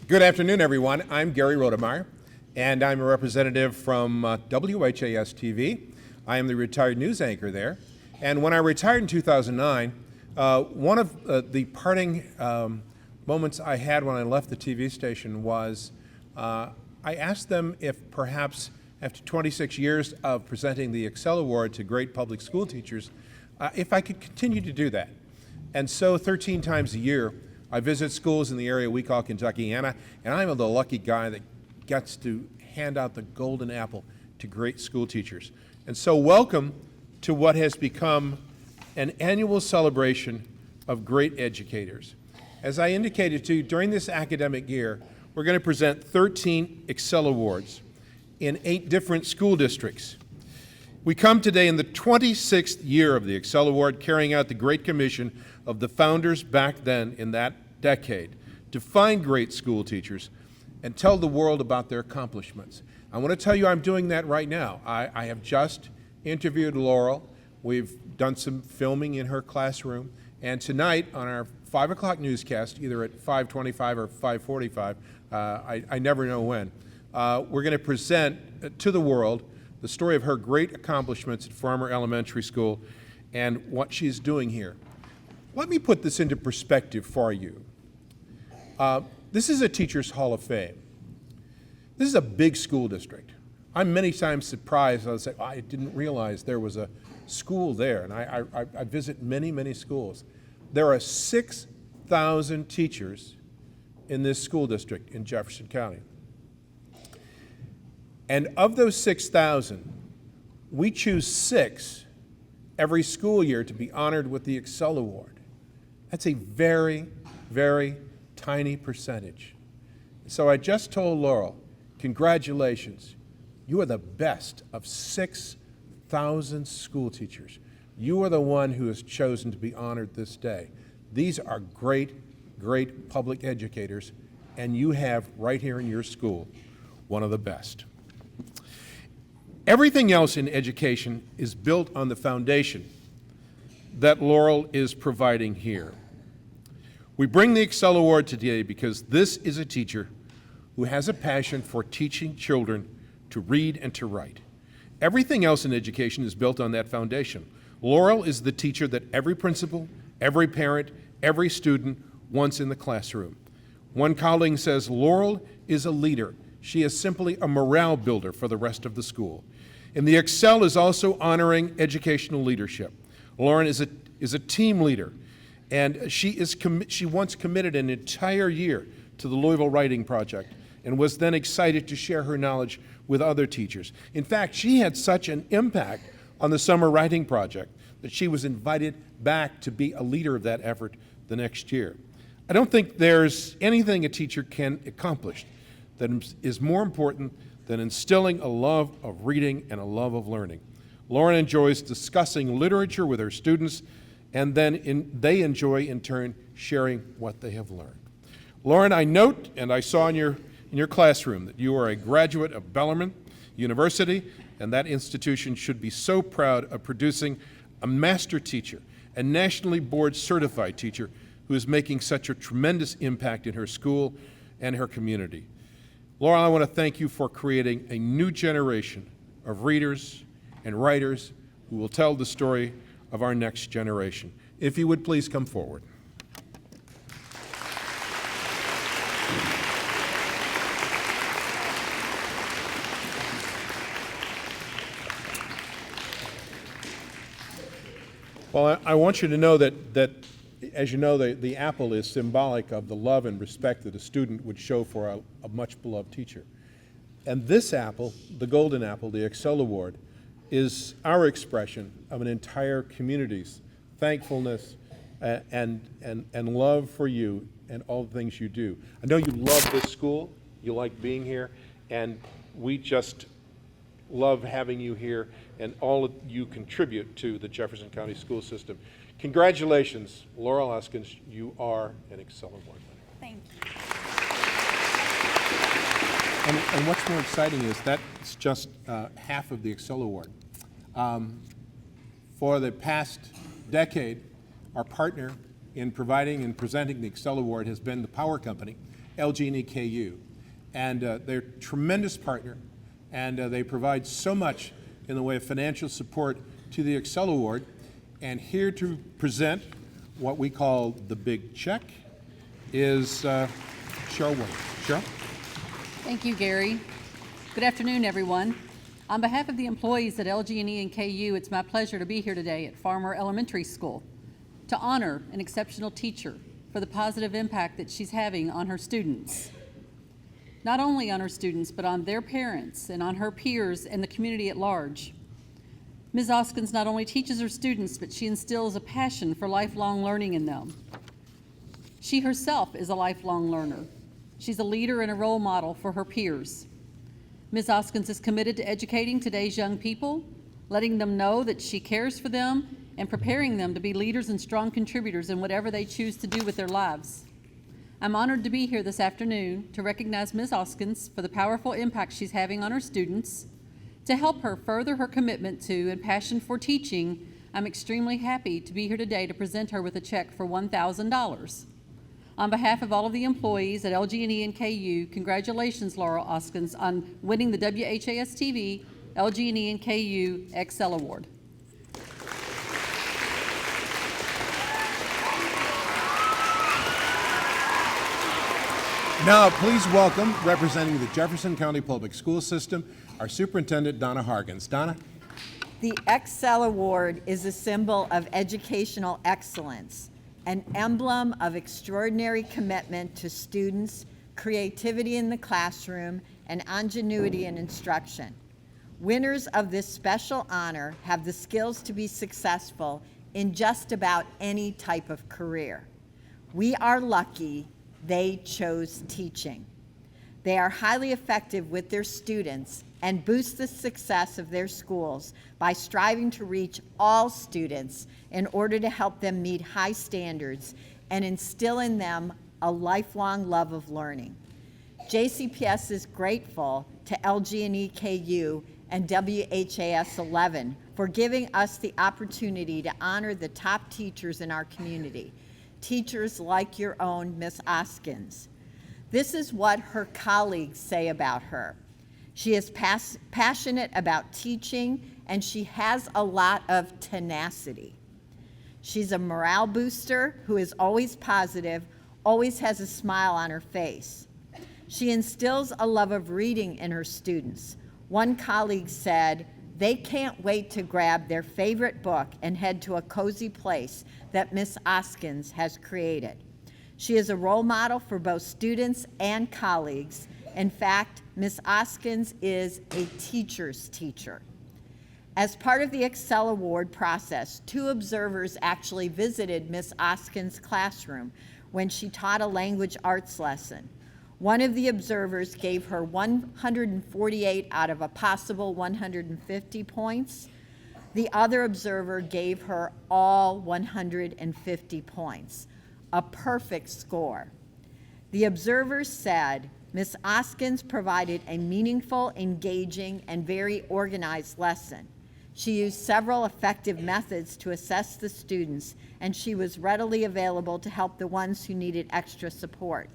Good afternoon, everyone. I'm Gary Rodemeyer, and I'm a representative from WHAS-TV. I am the retired news anchor there. And when I retired in 2009, one of the parting moments I had when I left the TV station was I asked them if perhaps after 26 years of presenting the ExCEL Award to great public school teachers, if I could continue to do that. And so 13 times a year, I visit schools in the area we call Kentuckiana, and I'm the lucky guy that gets to hand out the golden apple to great school teachers. And so welcome to what has become an annual celebration of great educators. As I indicated to you, during this academic year, we're going to present 13 ExCEL Awards in 8 different school districts. We come today in the 26th year of the ExCEL Award, carrying out the great commission of the founders back then in that decade to find great school teachers and tell the world about their accomplishments. I want to tell you I'm doing that right now. I have just interviewed Laurel. We've done some filming in her classroom, and tonight on our 5 o'clock newscast, either at 5:25 or 5:45, I never know when, we're going to present to the world the story of her great accomplishments at Farmer Elementary School and what she's doing here. Let me put this into perspective for you. This is a Teachers Hall of Fame. This is a big school district. I'm many times surprised. I'll say, oh, I didn't realize there was a school there, and I visit many, many schools. There are 6,000 teachers in this school district in Jefferson County. And of those 6,000, we choose 6 every school year to be honored with the ExCEL Award. That's a very, very tiny percentage. So I just told Laurel, congratulations. You are the best of 6,000 school teachers. You are the one who is chosen to be honored this day. These are great, great public educators, and you have right here in your school one of the best. Everything else in education is built on the foundation that Laurel is providing here. We bring the ExCEL Award today because this is a teacher who has a passion for teaching children to read and to write. Everything else in education is built on that foundation. Laurel is the teacher that every principal, every parent, every student wants in the classroom. One colleague says, Laurel is a leader. She is simply a morale builder for the rest of the school. And the ExCEL is also honoring educational leadership. Lauren is a team leader, and she once committed an entire year to the Louisville Writing Project and was then excited to share her knowledge with other teachers. In fact, she had such an impact on the Summer Writing Project that she was invited back to be a leader of that effort the next year. I don't think there's anything a teacher can accomplish that is more important than instilling a love of reading and a love of learning. Lauren enjoys discussing literature with her students, and then they enjoy, in turn, sharing what they have learned. Lauren, I note, and I saw in your classroom, that you are a graduate of Bellarmine University, and that institution should be so proud of producing a master teacher, a nationally board certified teacher who is making such a tremendous impact in her school and her community. Laurel, I want to thank you for creating a new generation of readers and writers who will tell the story of our next generation. If you would please come forward. Well, I want you to know that as you know, the apple is symbolic of the love and respect that a student would show for a much beloved teacher. And this apple, the golden apple, the ExCEL Award, is our expression of an entire community's thankfulness and love for you and all the things you do. I know you love this school, you like being here, and we just love having you here and all of you contribute to the Jefferson County school system. Congratulations, Laurel Oskins, you are an ExCEL Award winner. Thank you. And what's more exciting is that's just half of the ExCEL Award. For the past decade, our partner in providing and presenting the ExCEL Award has been the power company, LG&E KU. And they're a tremendous partner, and they provide so much in the way of financial support to the ExCEL Award. And here to present what we call the big check is Cheryl Williams. Cheryl? Thank you, Gary. Good afternoon, everyone. On behalf of the employees at LG&E and KU, it's my pleasure to be here today at Farmer Elementary School to honor an exceptional teacher for the positive impact that she's having on her students. Not only on her students, but on their parents and on her peers and the community at large. Ms. Oskins not only teaches her students, but she instills a passion for lifelong learning in them. She herself is a lifelong learner. She's a leader and a role model for her peers. Ms. Oskins is committed to educating today's young people, letting them know that she cares for them and preparing them to be leaders and strong contributors in whatever they choose to do with their lives. I'm honored to be here this afternoon to recognize Ms. Oskins for the powerful impact she's having on her students. To help her further her commitment to and passion for teaching, I'm extremely happy to be here today to present her with a check for $1,000. On behalf of all of the employees at LG&E and KU, congratulations, Laurel Oskins, on winning the WHAS-TV LG&E and KU ExCEL Award. Now, please welcome, representing the Jefferson County Public School System, our Superintendent, Donna Hargens. Donna? The ExCEL Award is a symbol of educational excellence, an emblem of extraordinary commitment to students, creativity in the classroom, and ingenuity in instruction. Winners of this special honor have the skills to be successful in just about any type of career. We are lucky they chose teaching. They are highly effective with their students and boost the success of their schools by striving to reach all students in order to help them meet high standards and instill in them a lifelong love of learning. JCPS is grateful to LG&E KU and WHAS 11 for giving us the opportunity to honor the top teachers in our community, teachers like your own Ms. Oskins. This is what her colleagues say about her. She is passionate about teaching, and she has a lot of tenacity. She's a morale booster who is always positive, always has a smile on her face. She instills a love of reading in her students. One colleague said, they can't wait to grab their favorite book and head to a cozy place that Ms. Oskins has created. She is a role model for both students and colleagues. In fact, Ms. Oskins is a teacher's teacher. As part of the ExCEL Award process, 2 observers actually visited Ms. Oskins' classroom when she taught a language arts lesson. One of the observers gave her 148 out of a possible 150 points. The other observer gave her all 150 points, a perfect score. The observers said, Ms. Oskins provided a meaningful, engaging, and very organized lesson. She used several effective methods to assess the students, and she was readily available to help the ones who needed extra support.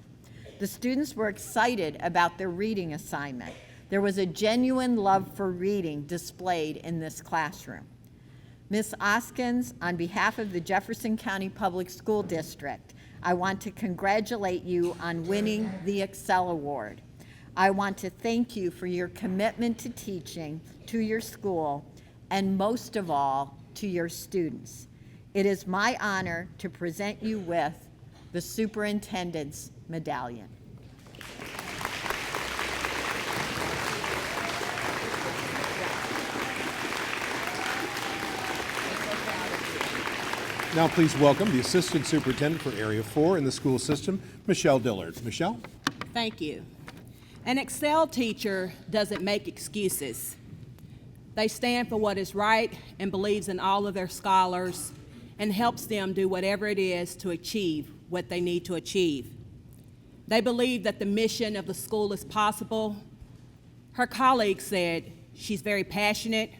The students were excited about their reading assignment. There was a genuine love for reading displayed in this classroom. Ms. Oskins, on behalf of the Jefferson County Public School District, I want to congratulate you on winning the ExCEL Award. I want to thank you for your commitment to teaching, to your school, and most of all, to your students. It is my honor to present you with the Superintendent's Medallion. Now please welcome the Assistant Superintendent for Area 4 in the school system, Michelle Dillard. Michelle? Thank you. An ExCEL teacher doesn't make excuses. They stand for what is right and believes in all of their scholars and helps them do whatever it is to achieve what they need to achieve. They believe that the mission of the school is possible. Her colleague said she's very passionate,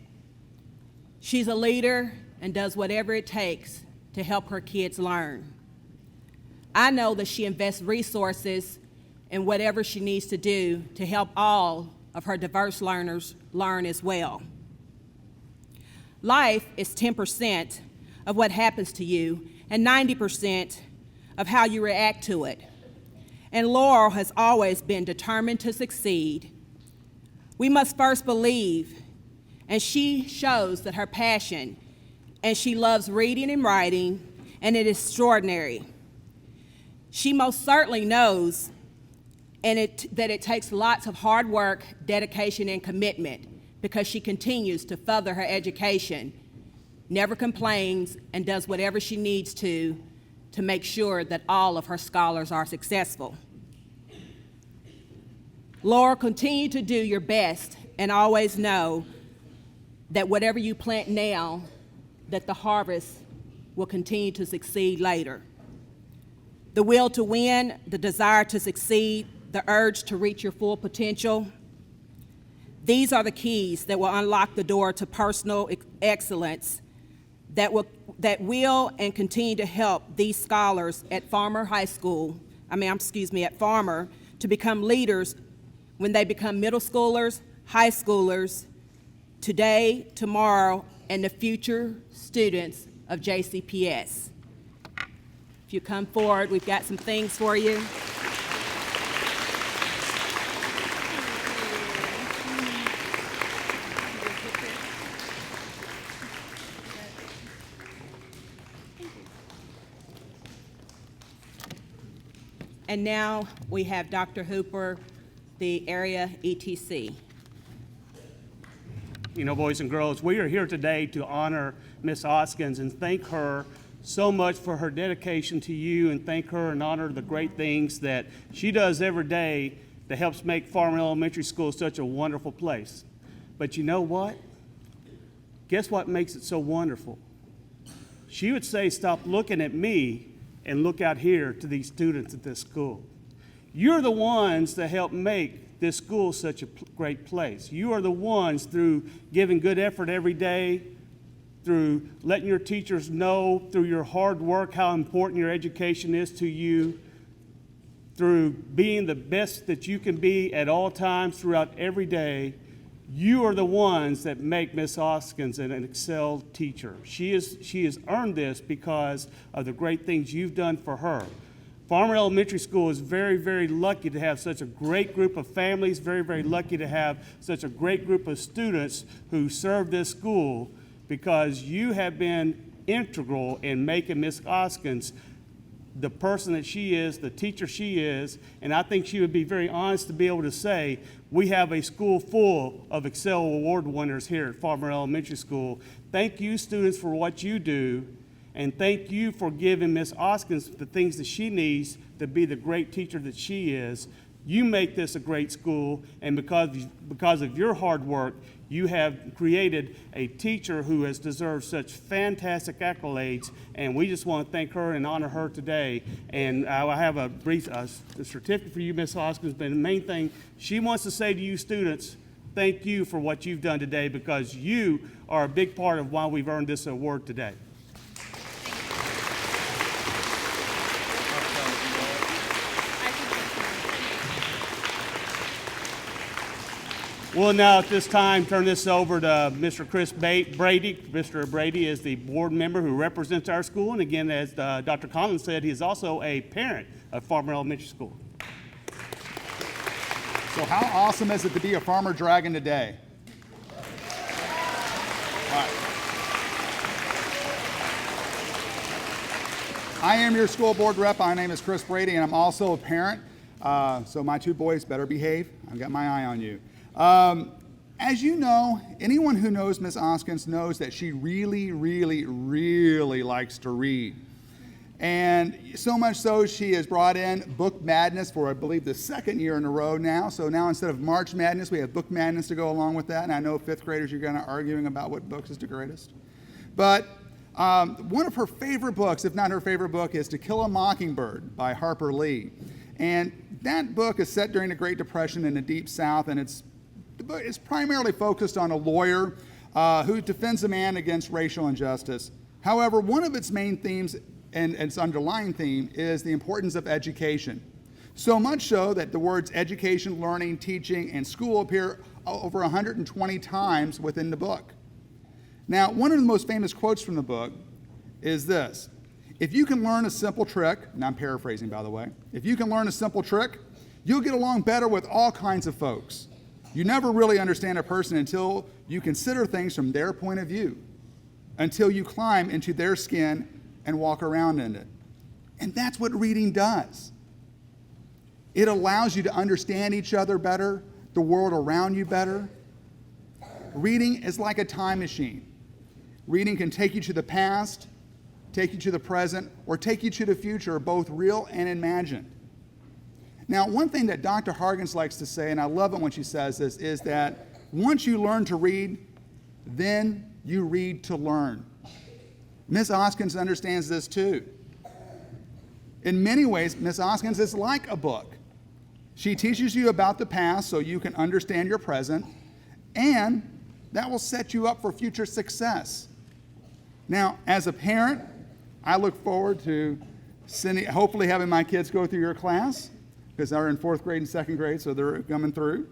she's a leader, and does whatever it takes to help her kids learn. I know that she invests resources and whatever she needs to do to help all of her diverse learners learn as well. Life is 10% of what happens to you and 90% of how you react to it. And Laurel has always been determined to succeed. We must first believe, and she shows that her passion, and she loves reading and writing, and it is extraordinary. She most certainly knows that it takes lots of hard work, dedication, and commitment because she continues to further her education, never complains, and does whatever she needs to make sure that all of her scholars are successful. Laurel, continue to do your best and always know that whatever you plant now, that the harvest will continue to succeed later. The will to win, the desire to succeed, the urge to reach your full potential, these are the keys that will unlock the door to personal excellence that will and continue to help these scholars at Farmer at Farmer to become leaders when they become middle schoolers, high schoolers, today, tomorrow, and the future students of JCPS. If you come forward, we've got some things for you. And now we have Dr. Hooper, the area ETC. You know, boys and girls, we are here today to honor Miss Oskins and thank her so much for her dedication to you, and thank her and honor the great things that she does every day that helps make Farmer Elementary School such a wonderful place. But you know what? Guess what makes it so wonderful? She would say, stop looking at me and look out here to these students at this school. You're the ones that help make this school such a great place. You are the ones, through giving good effort every day, through letting your teachers know through your hard work how important your education is to you, through being the best that you can be at all times throughout every day. You are the ones that make Miss Oskins an ExCEL teacher. She has earned this because of the great things you've done for her. Farmer Elementary School is very, very lucky to have such a great group of families, very, very lucky to have such a great group of students who serve this school, because you have been integral in making Miss Oskins the person that she is, the teacher she is, and I think she would be very honest to be able to say, we have a school full of ExCEL award winners here at Farmer Elementary School. Thank you, students, for what you do, and thank you for giving Miss Oskins the things that she needs to be the great teacher that she is. You make this a great school, and because of your hard work, you have created a teacher who has deserved such fantastic accolades, and we just want to thank her and honor her today. And I have a brief certificate for you, Miss Hoskins, but the main thing she wants to say to you students, thank you for what you've done today, because you are a big part of why we've earned this award today. We'll now at this time turn this over to Mr. Chris Brady. Mr. Brady is the board member who represents our school, and again, as Dr. Collins said, he is also a parent of Farmer Elementary School. So how awesome is it to be a Farmer Dragon today? All right. I am your school board rep. My name is Chris Brady, and I'm also a parent. So my two boys better behave. I've got my eye on you. As you know, anyone who knows Miss Oskins knows that she really, really, really likes to read. And so much so, she has brought in Book Madness for, I believe, the second year in a row now. So now instead of March Madness, we have Book Madness to go along with that. And I know fifth graders, you're going to arguing about what books is the greatest. But one of her favorite books, if not her favorite book, is To Kill a Mockingbird by Harper Lee. And that book is set during the Great Depression in the Deep South, and it's primarily focused on a lawyer who defends a man against racial injustice. However, one of its main themes and its underlying theme is the importance of education. So much so that the words education, learning, teaching, and school appear over 120 times within the book. Now, one of the most famous quotes from the book is this: if you can learn a simple trick, and I'm paraphrasing by the way, if you can learn a simple trick, you'll get along better with all kinds of folks. You never really understand a person until you consider things from their point of view, until you climb into their skin and walk around in it. And that's what reading does. It allows you to understand each other better, the world around you better. Reading is like a time machine. Reading can take you to the past, take you to the present, or take you to the future, both real and imagined. Now, one thing that Dr. Hargens likes to say, and I love it when she says this, is that once you learn to read, then you read to learn. Ms. Oskins understands this too. In many ways, Ms. Oskins is like a book. She teaches you about the past so you can understand your present, and that will set you up for future success. Now, as a parent, I look forward to hopefully having my kids go through your class, because they're in 4th grade and 2nd grade, so they're coming through.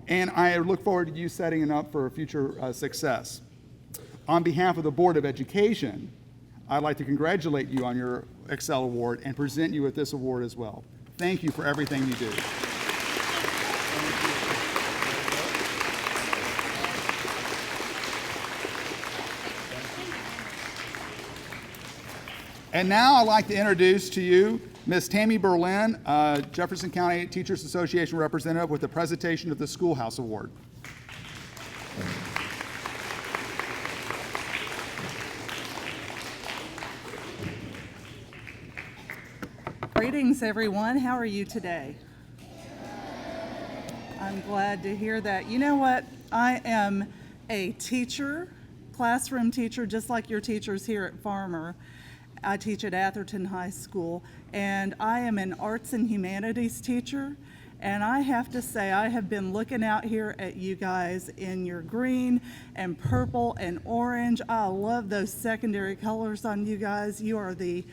And I look forward to you setting it up for future success. On behalf of the Board of Education, I'd like to congratulate you on your ExCEL Award and present you with this award as well. Thank you for everything you do. And now I'd like to introduce to you Ms. Tammy Berlin, Jefferson County Teachers Association representative, with the presentation of the Schoolhouse Award. Greetings, everyone. How are you today? I'm glad to hear that. You know what? I am a teacher, classroom teacher, just like your teachers here at Farmer. I teach at Atherton High School, and I am an arts and humanities teacher. And I have to say, I have been looking out here at you guys in your green and purple and orange. I love those secondary colors on you guys. You are the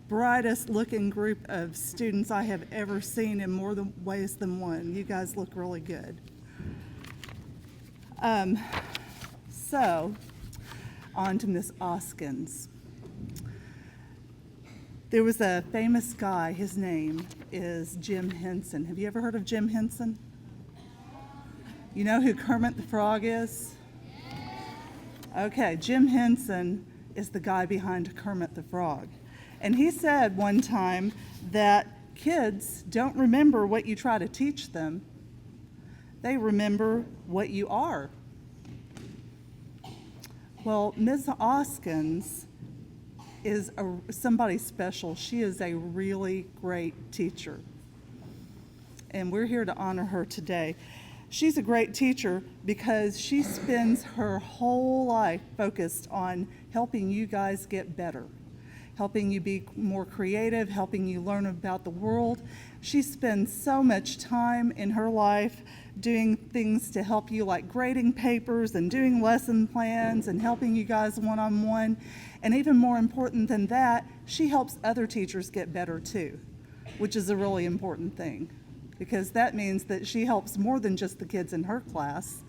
brightest looking group of students I have ever seen in more ways than one. You guys look really good. So, on to Miss Oskins. There was a famous guy, his name is Jim Henson. Have you ever heard of Jim Henson? You know who Kermit the Frog is? Okay, Jim Henson is the guy behind Kermit the Frog. And he said one time that kids don't remember what you try to teach them. They remember what you are. Well, Ms. Oskins is somebody special. She is a really great teacher. And we're here to honor her today. She's a great teacher because she spends her whole life focused on helping you guys get better, helping you be more creative, helping you learn about the world. She spends so much time in her life doing things to help you, like grading papers and doing lesson plans and helping you guys one-on-one. And even more important than that, she helps other teachers get better too, which is a really important thing, because that means that she helps more than just the kids in her class.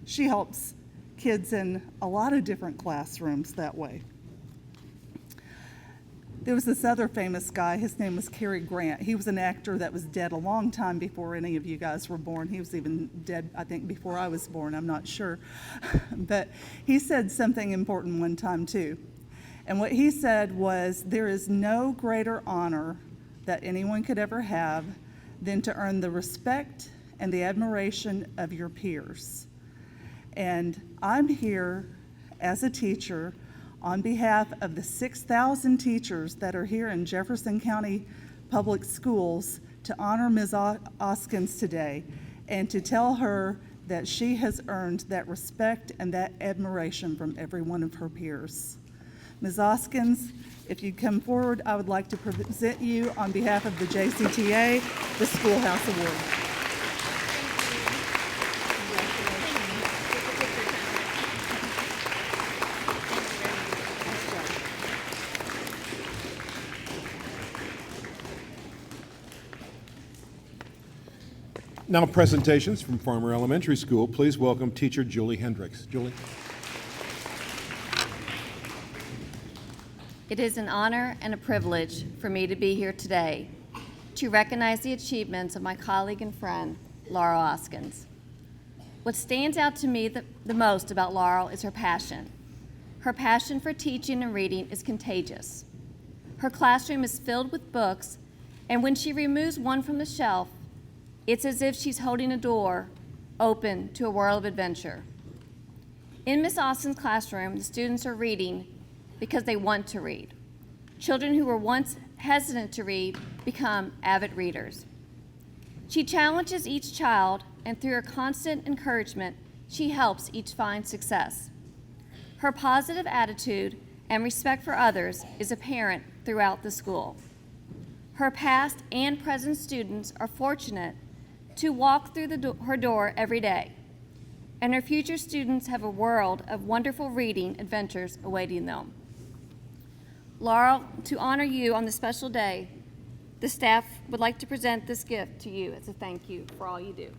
She helps kids in a lot of different classrooms that way. There was this other famous guy, his name was Cary Grant. He was an actor that was dead a long time before any of you guys were born. He was even dead, I think, before I was born, I'm not sure. But he said something important one time too. And what he said was, there is no greater honor that anyone could ever have than to earn the respect and the admiration of your peers. And I'm here as a teacher on behalf of the 6,000 teachers that are here in Jefferson County Public Schools to honor Ms. Oskins today and to tell her that she has earned that respect and that admiration from every one of her peers. Ms. Oskins, if you'd come forward, I would like to present you on behalf of the JCTA, the Schoolhouse Award. Now presentations from Farmer Elementary School. Please welcome teacher Julie Hendricks. Julie. It is an honor and a privilege for me to be here today to recognize the achievements of my colleague and friend, Laurel Oskins. What stands out to me the most about Laurel is her passion. Her passion for teaching and reading is contagious. Her classroom is filled with books, and when she removes one from the shelf, it's as if she's holding a door open to a world of adventure. In Miss Austin's classroom, the students are reading because they want to read. Children who were once hesitant to read become avid readers. She challenges each child, and through her constant encouragement, she helps each find success. Her positive attitude and respect for others is apparent throughout the school. Her past and present students are fortunate to walk through her door every day, and her future students have a world of wonderful reading adventures awaiting them. Laurel, to honor you on this special day, the staff would like to present this gift to you as a thank you for all you do.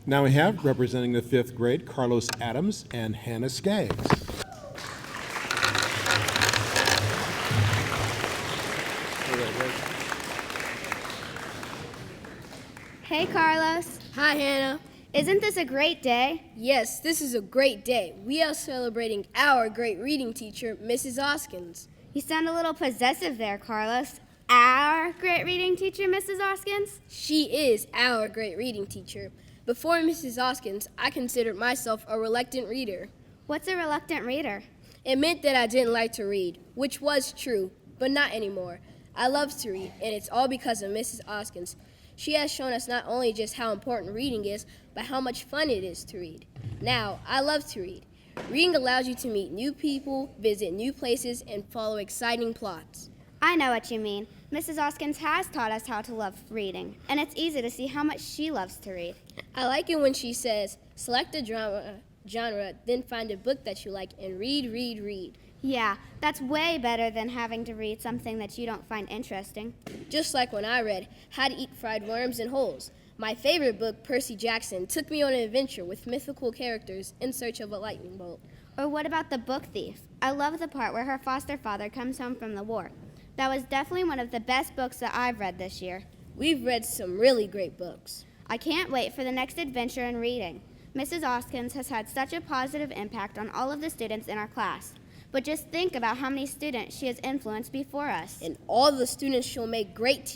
Now we have, representing the 5th grade, Carlos Adams and Hannah Skaggs. Hey, Carlos. Hi, Hannah. Isn't this a great day? Yes, this is a great day. We are celebrating our great reading teacher, Mrs. Oskins. You sound a little possessive there, Carlos. Our great reading teacher, Mrs. Oskins? She is our great reading teacher. Before Mrs. Oskins, I considered myself a reluctant reader. What's a reluctant reader? It meant that I didn't like to read, which was true, but not anymore. I love to read, and it's all because of Mrs. Oskins. She has shown us not only just how important reading is, but how much fun it is to read. Now, I love to read. Reading allows you to meet new people, visit new places, and follow exciting plots. I know what you mean. Mrs. Oskins has taught us how to love reading, and it's easy to see how much she loves to read. I like it when she says, select a genre, then find a book that you like and read, read, read. Yeah, that's way better than having to read something that you don't find interesting. Just like when I read How to Eat Fried Worms in Holes. My favorite book, Percy Jackson, took me on an adventure with mythical characters in search of a lightning bolt. Or what about The Book Thief? I love the part where her foster father comes home from the war. That was definitely one of the best books that I've read this year. We've read some really great books. I can't wait for the next adventure in reading. Mrs. Oskins has had such a positive impact on all of the students in our class. But just think about how many students she has influenced before us. And all the students she'll make great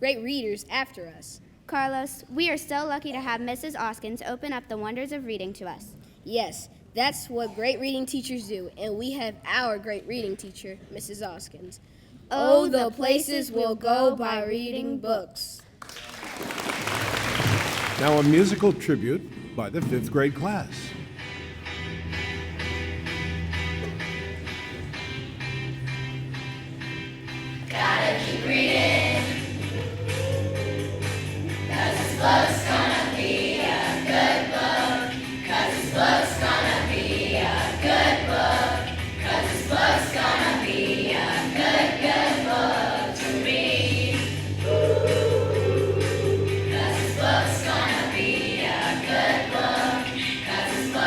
readers after us. Carlos, we are so lucky to have Mrs. Oskins open up the wonders of reading to us. Yes, that's what great reading teachers do, and we have our great reading teacher, Mrs. Oskins. Oh, the places we'll go by reading books. Now a musical tribute by the 5th grade class. Gotta keep reading, 'cause this book's gonna be a good book, 'cause this book's gonna be a good book, 'cause this book's gonna be a good book to read. 'Cause this book's gonna be a good book, 'cause this book's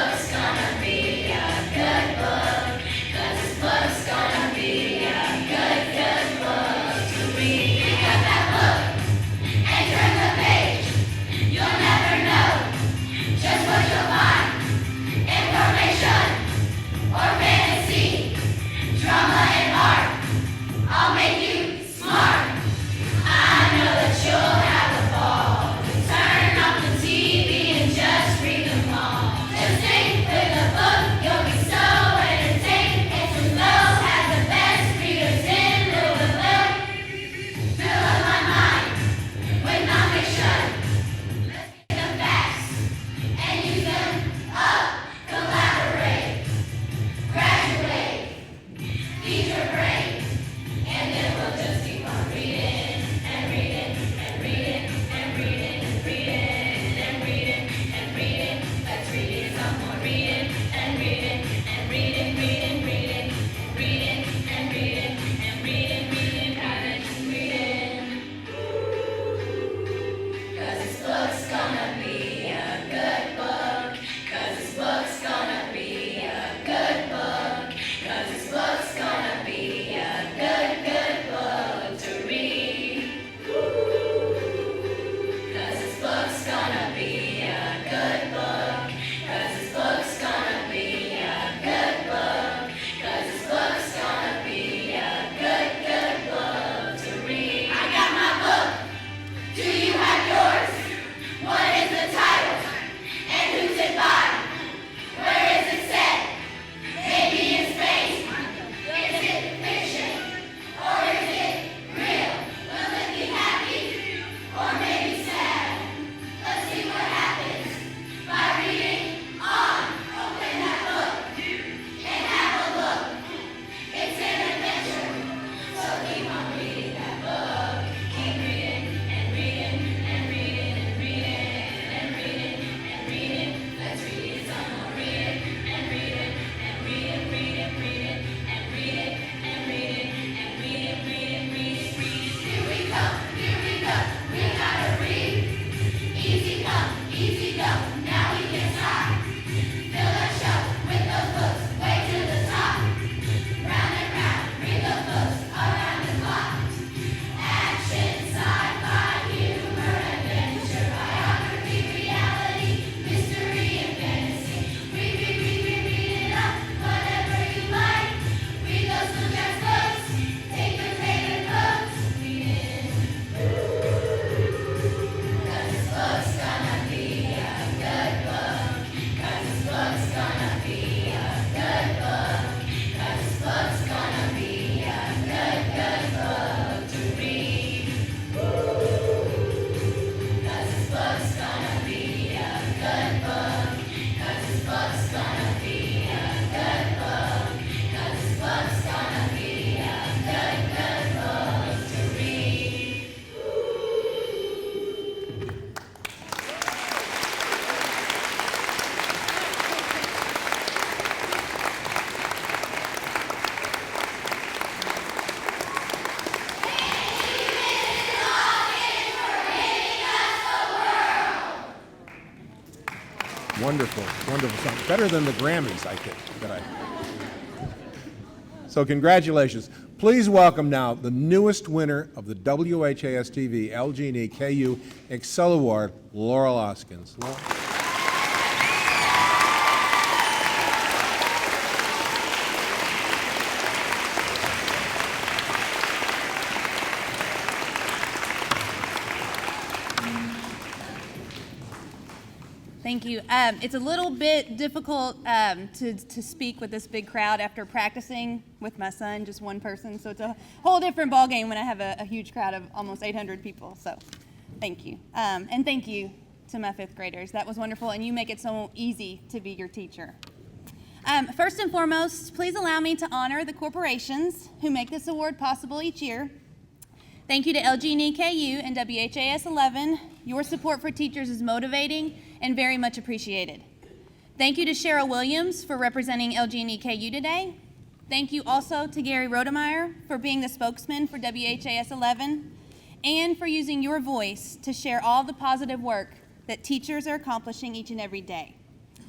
Wonderful, wonderful song. Better than the Grammys, I think. So congratulations. Please welcome now the newest winner of the WHAS-TV LG&E KU ExCEL Award, Laurel Oskins. Laurel. Thank you. It's a little bit difficult to speak with this big crowd after practicing with my son, just one person. So it's a whole different ballgame when I have a huge crowd of almost 800 people. So thank you. And thank you to my fifth graders. That was wonderful, and you make it so easy to be your teacher. First and foremost, please allow me to honor the corporations who make this award possible each year. Thank you to LG&E KU and WHAS 11. Your support for teachers is motivating and very much appreciated. Thank you to Cheryl Williams for representing LG&E KU today. Thank you also to Gary Rodemeyer for being the spokesman for WHAS 11 and for using your voice to share all the positive work that teachers are accomplishing each and every day.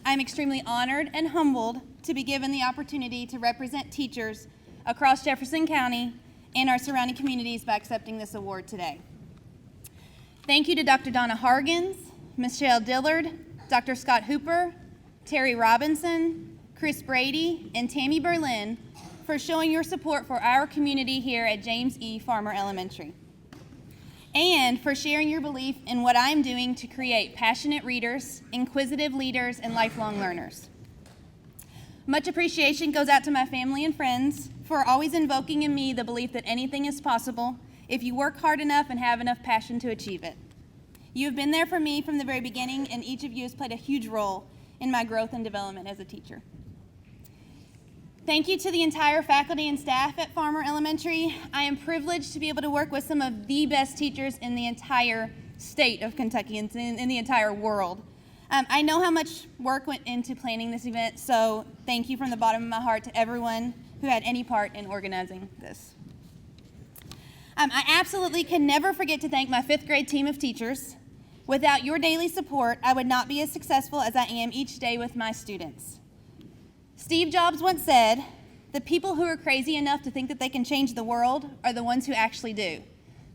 I'm extremely honored and humbled to be given the opportunity to represent teachers across Jefferson County and our surrounding communities by accepting this award today. Thank you to Dr. Donna Hargens, Michelle Dillard, Dr. Scott Hooper, Terry Robinson, Chris Brady, and Tammy Berlin for showing your support for our community here at James E. Farmer Elementary, and for sharing your belief in what I'm doing to create passionate readers, inquisitive leaders, and lifelong learners. Much appreciation goes out to my family and friends for always invoking in me the belief that anything is possible if you work hard enough and have enough passion to achieve it. You have been there for me from the very beginning, and each of you has played a huge role in my growth and development as a teacher. Thank you to the entire faculty and staff at Farmer Elementary. I am privileged to be able to work with some of the best teachers in the entire state of Kentucky and in the entire world. I know how much work went into planning this event, so thank you from the bottom of my heart to everyone who had any part in organizing this. I absolutely can never forget to thank my fifth grade team of teachers. Without your daily support, I would not be as successful as I am each day with my students. Steve Jobs once said, "The people who are crazy enough to think that they can change the world are the ones who actually do."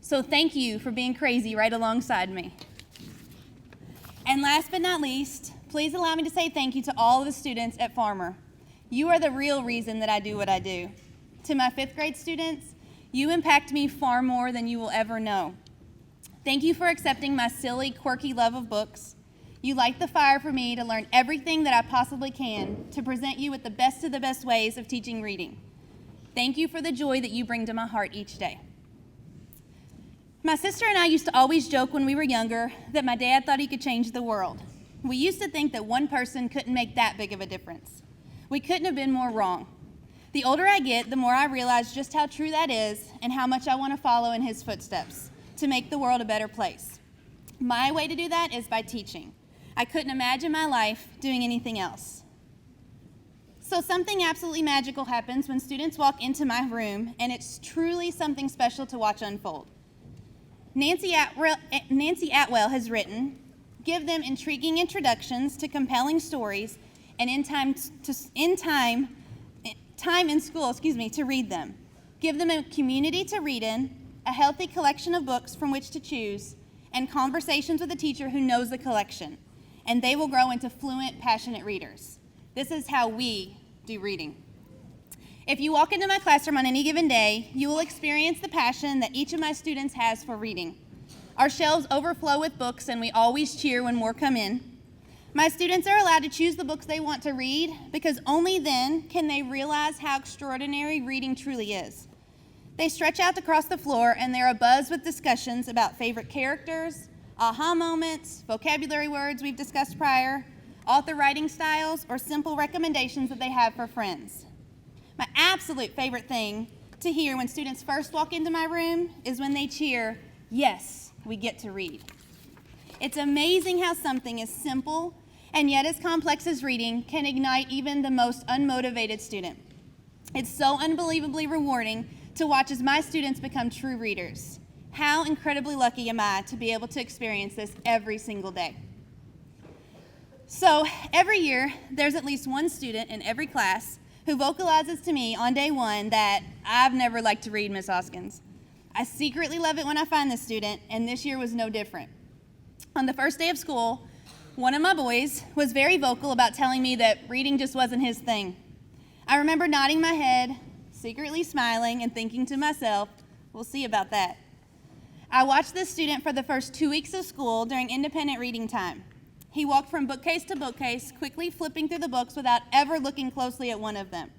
So thank you for being crazy right alongside me. And last but not least, please allow me to say thank you to all of the students at Farmer. You are the real reason that I do what I do. To my fifth grade students, you impact me far more than you will ever know. Thank you for accepting my silly, quirky love of books. You light the fire for me to learn everything that I possibly can to present you with the best of the best ways of teaching reading. Thank you for the joy that you bring to my heart each day. My sister and I used to always joke when we were younger that my dad thought he could change the world. We used to think that one person couldn't make that big of a difference. We couldn't have been more wrong. The older I get, the more I realize just how true that is and how much I want to follow in his footsteps to make the world a better place. My way to do that is by teaching. I couldn't imagine my life doing anything else. So something absolutely magical happens when students walk into my room, and it's truly something special to watch unfold. Nancy Atwell has written, "Give them intriguing introductions to compelling stories, and time in school, to read them. Give them a community to read in, a healthy collection of books from which to choose, and conversations with a teacher who knows the collection, and they will grow into fluent, passionate readers. This is how we do reading." If you walk into my classroom on any given day, you will experience the passion that each of my students has for reading. Our shelves overflow with books, and we always cheer when more come in. My students are allowed to choose the books they want to read because only then can they realize how extraordinary reading truly is. They stretch out across the floor, and they're abuzz with discussions about favorite characters, aha moments, vocabulary words we've discussed prior, author writing styles, or simple recommendations that they have for friends. My absolute favorite thing to hear when students first walk into my room is when they cheer, "Yes, we get to read." It's amazing how something as simple and yet as complex as reading can ignite even the most unmotivated student. It's so unbelievably rewarding to watch as my students become true readers. How incredibly lucky am I to be able to experience this every single day. So every year, there's at least one student in every class who vocalizes to me on day one that I've never liked to read, Miss Oskins. I secretly love it when I find this student, and this year was no different. On the first day of school, one of my boys was very vocal about telling me that reading just wasn't his thing. I remember nodding my head, secretly smiling, and thinking to myself, we'll see about that. I watched this student for the first 2 weeks of school during independent reading time. He walked from bookcase to bookcase, quickly flipping through the books without ever looking closely at one of them.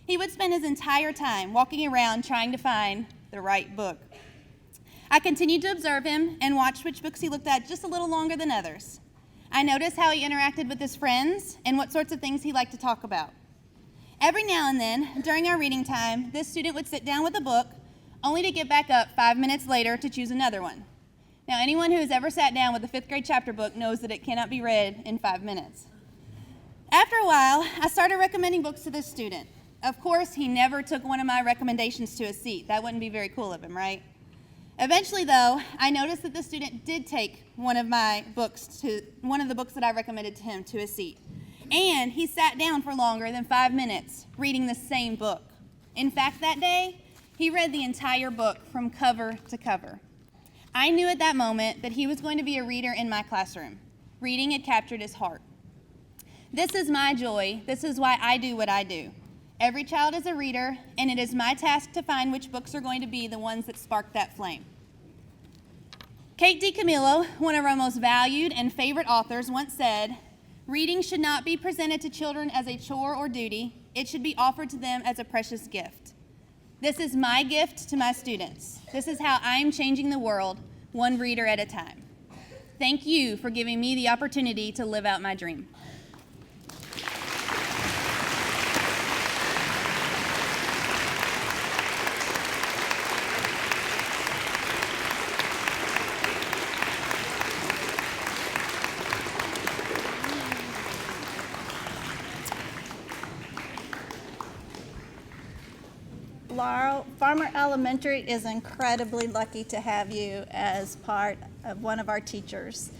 He would spend his entire time walking around trying to find the right book. I continued to observe him and watch which books he looked at just a little longer than others. I noticed how he interacted with his friends and what sorts of things he liked to talk about. Every now and then, during our reading time, this student would sit down with a book, only to get back up 5 minutes later to choose another one. Now, anyone who has ever sat down with a 5th grade chapter book knows that it cannot be read in 5 minutes. After a while, I started recommending books to this student. Of course, he never took one of my recommendations to a seat. That wouldn't be very cool of him, right? Eventually, though, I noticed that the student did take one of the books that I recommended to him to a seat. And he sat down for longer than 5 minutes reading the same book. In fact, that day, he read the entire book from cover to cover. I knew at that moment that he was going to be a reader in my classroom. Reading had captured his heart. This is my joy. This is why I do what I do. Every child is a reader, and it is my task to find which books are going to be the ones that spark that flame. Kate DiCamillo, one of our most valued and favorite authors, once said, "Reading should not be presented to children as a chore or duty. It should be offered to them as a precious gift." This is my gift to my students. This is how I am changing the world, one reader at a time. Thank you for giving me the opportunity to live out my dream. Laurel, Farmer Elementary is incredibly lucky to have you as part of one of our teachers.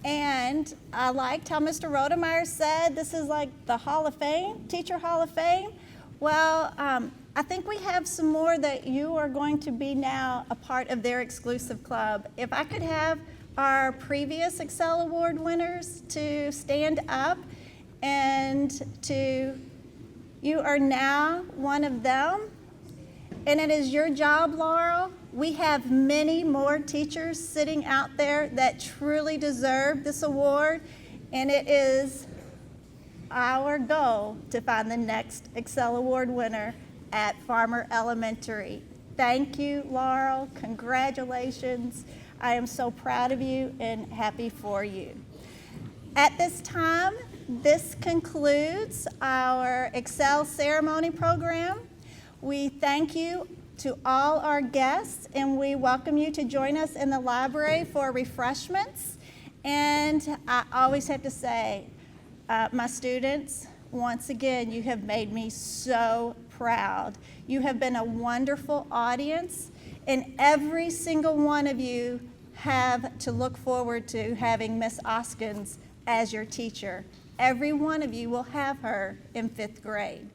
And I liked how Mr. Rodemeyer said this is like the Hall of Fame, Teacher Hall of Fame. Well, I think we have some more that you are going to be now a part of their exclusive club. If I could have our previous ExCEL Award winners to stand up you are now one of them. And it is your job, Laurel. We have many more teachers sitting out there that truly deserve this award, and it is our goal to find the next ExCEL Award winner at Farmer Elementary. Thank you, Laurel. Congratulations. I am so proud of you and happy for you. At this time, this concludes our ExCEL ceremony program. We thank you to all our guests, and we welcome you to join us in the library for refreshments. And I always have to say, my students, once again, you have made me so proud. You have been a wonderful audience, and every single one of you have to look forward to having Miss Oskins as your teacher. Every one of you will have her in 5th grade.